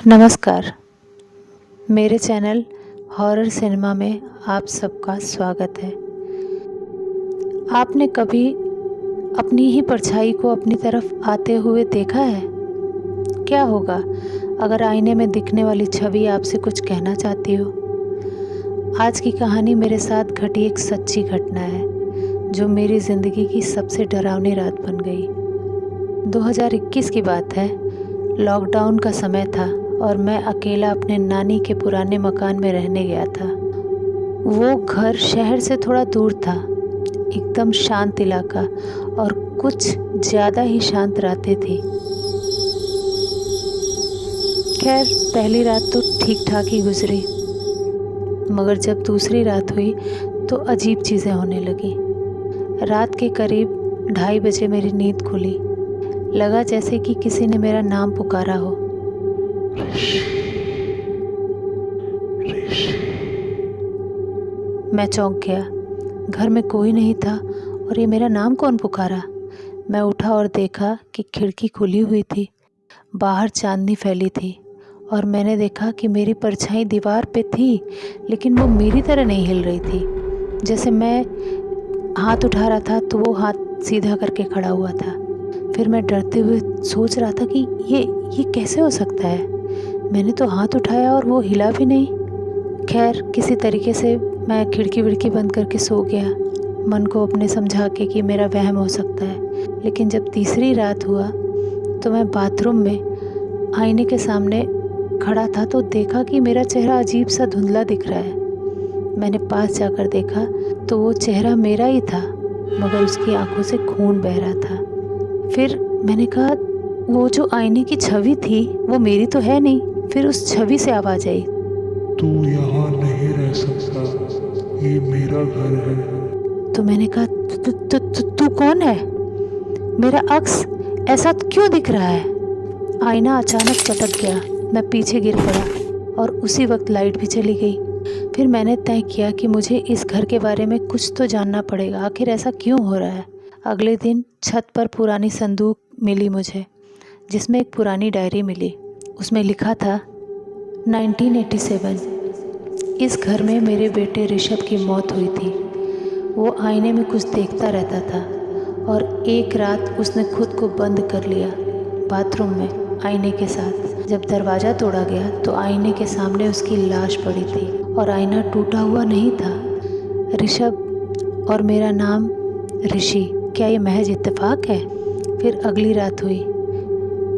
नमस्कार। मेरे channel horror cinema में आप सबका स्वागत है। आपने कभी अपनी ही परछाई को अपनी तरफ आते हुए देखा है? क्या होगा अगर आईने में दिखने वाली छवि आपसे कुछ कहना चाहती हो? आज की कहानी मेरे साथ घटी एक सच्ची घटना है जो मेरी ज़िंदगी की सबसे डरावनी रात बन गई। 2021 की बात है। लॉकडाउन का समय था और मैं अकेला अपने नानी के पुराने मकान में रहने गया था। वो घर शहर से थोड़ा दूर था, एकदम शांत इलाका और कुछ ज़्यादा ही शांत रातें थी। खैर, पहली रात तो ठीक ठाक ही गुजरी, मगर जब दूसरी रात हुई तो अजीब चीज़ें होने लगी। रात के करीब 2:30 बजे मेरी नींद खुली। लगा जैसे कि किसी ने मेरा नाम पुकारा हो। मैं चौंक गया। घर में कोई नहीं था और ये मेरा नाम कौन पुकारा? मैं उठा और देखा कि खिड़की खुली हुई थी, बाहर चांदनी फैली थी और मैंने देखा कि मेरी परछाई दीवार पे थी, लेकिन वो मेरी तरह नहीं हिल रही थी। जैसे मैं हाथ उठा रहा था तो वो हाथ सीधा करके खड़ा हुआ था। फिर मैं डरते हुए सोच रहा था कि ये कैसे हो सकता है? मैंने तो हाथ उठाया और वो हिला भी नहीं। खैर, किसी तरीके से मैं खिड़की विड़की बंद करके सो गया, मन को अपने समझा के कि मेरा वहम हो सकता है। लेकिन जब तीसरी रात हुआ तो मैं बाथरूम में आईने के सामने खड़ा था तो देखा कि मेरा चेहरा अजीब सा धुंधला दिख रहा है। मैंने पास जाकर देखा तो वो चेहरा मेरा ही था, मगर उसकी आंखों से खून बह रहा था। फिर मैंने कहा, वो जो आईने की छवि थी वो मेरी तो है नहीं। फिर उस छवि से आवाज़ आई, तू यहाँ नहीं रह सकता, ये मेरा घर है। तो मैंने कहा, तू कौन है? मेरा अक्स ऐसा क्यों दिख रहा है? आईना अचानक चटक गया। मैं पीछे गिर पड़ा और उसी वक्त लाइट भी चली गई। फिर मैंने तय किया कि मुझे इस घर के बारे में कुछ तो जानना पड़ेगा, आखिर ऐसा क्यों हो रहा है। अगले दिन छत पर पुरानी संदूक मिली मुझे, जिसमें एक पुरानी डायरी मिली। उसमें लिखा था 1987। इस घर में मेरे बेटे ऋषभ की मौत हुई थी। वो आईने में कुछ देखता रहता था और एक रात उसने खुद को बंद कर लिया बाथरूम में आईने के साथ। जब दरवाज़ा तोड़ा गया तो आईने के सामने उसकी लाश पड़ी थी और आईना टूटा हुआ नहीं था। ऋषभ और मेरा नाम ऋषि। क्या ये महज इत्तेफाक है? फिर अगली रात हुई।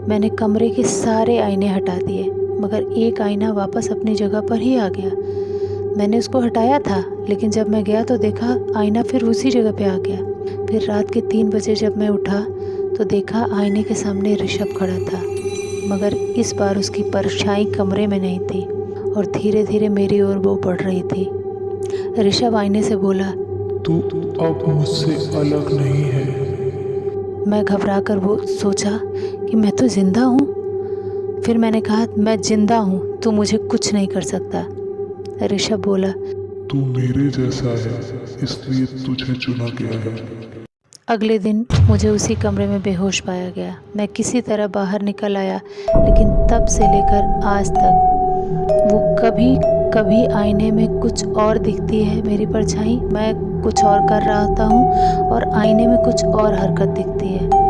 मैंने कमरे के सारे आईने हटा दिए, मगर एक आईना वापस अपनी जगह पर ही आ गया। मैंने उसको हटाया था, लेकिन जब मैं गया तो देखा आईना फिर उसी जगह पे आ गया। फिर रात के 3 बजे जब मैं उठा तो देखा आईने के सामने ऋषभ खड़ा था, मगर इस बार उसकी परछाई कमरे में नहीं थी और धीरे धीरे मेरी ओर वो बढ़ रही थी। ऋषभ आईने से बोला, तू अब मुझसे अलग नहीं है। मैं घबरा कर वो सोचा कि मैं तो जिंदा हूँ। फिर मैंने कहा, मैं जिंदा हूँ, तू मुझे कुछ नहीं कर सकता। ऋषभ बोला, तू मेरे जैसा है, इसलिए तुझे चुना गया है। अगले दिन मुझे उसी कमरे में बेहोश पाया गया। मैं किसी तरह बाहर निकल आया, लेकिन तब से लेकर आज तक वो कभी कभी आईने में कुछ और दिखती है मेरी परछाई, मैं कुछ और कर रहा होता हूँ और आईने में कुछ और हरकत दिखती है।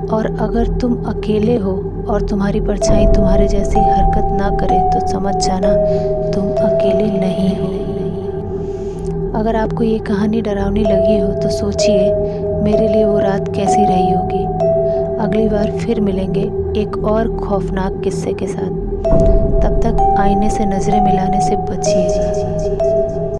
और अगर तुम अकेले हो और तुम्हारी परछाई तुम्हारे जैसी हरकत ना करे तो समझ जाना तुम अकेले नहीं हो। अगर आपको ये कहानी डरावनी लगी हो तो सोचिए मेरे लिए वो रात कैसी रही होगी। अगली बार फिर मिलेंगे एक और खौफनाक किस्से के साथ। तब तक आईने से नज़रें मिलाने से बचिए।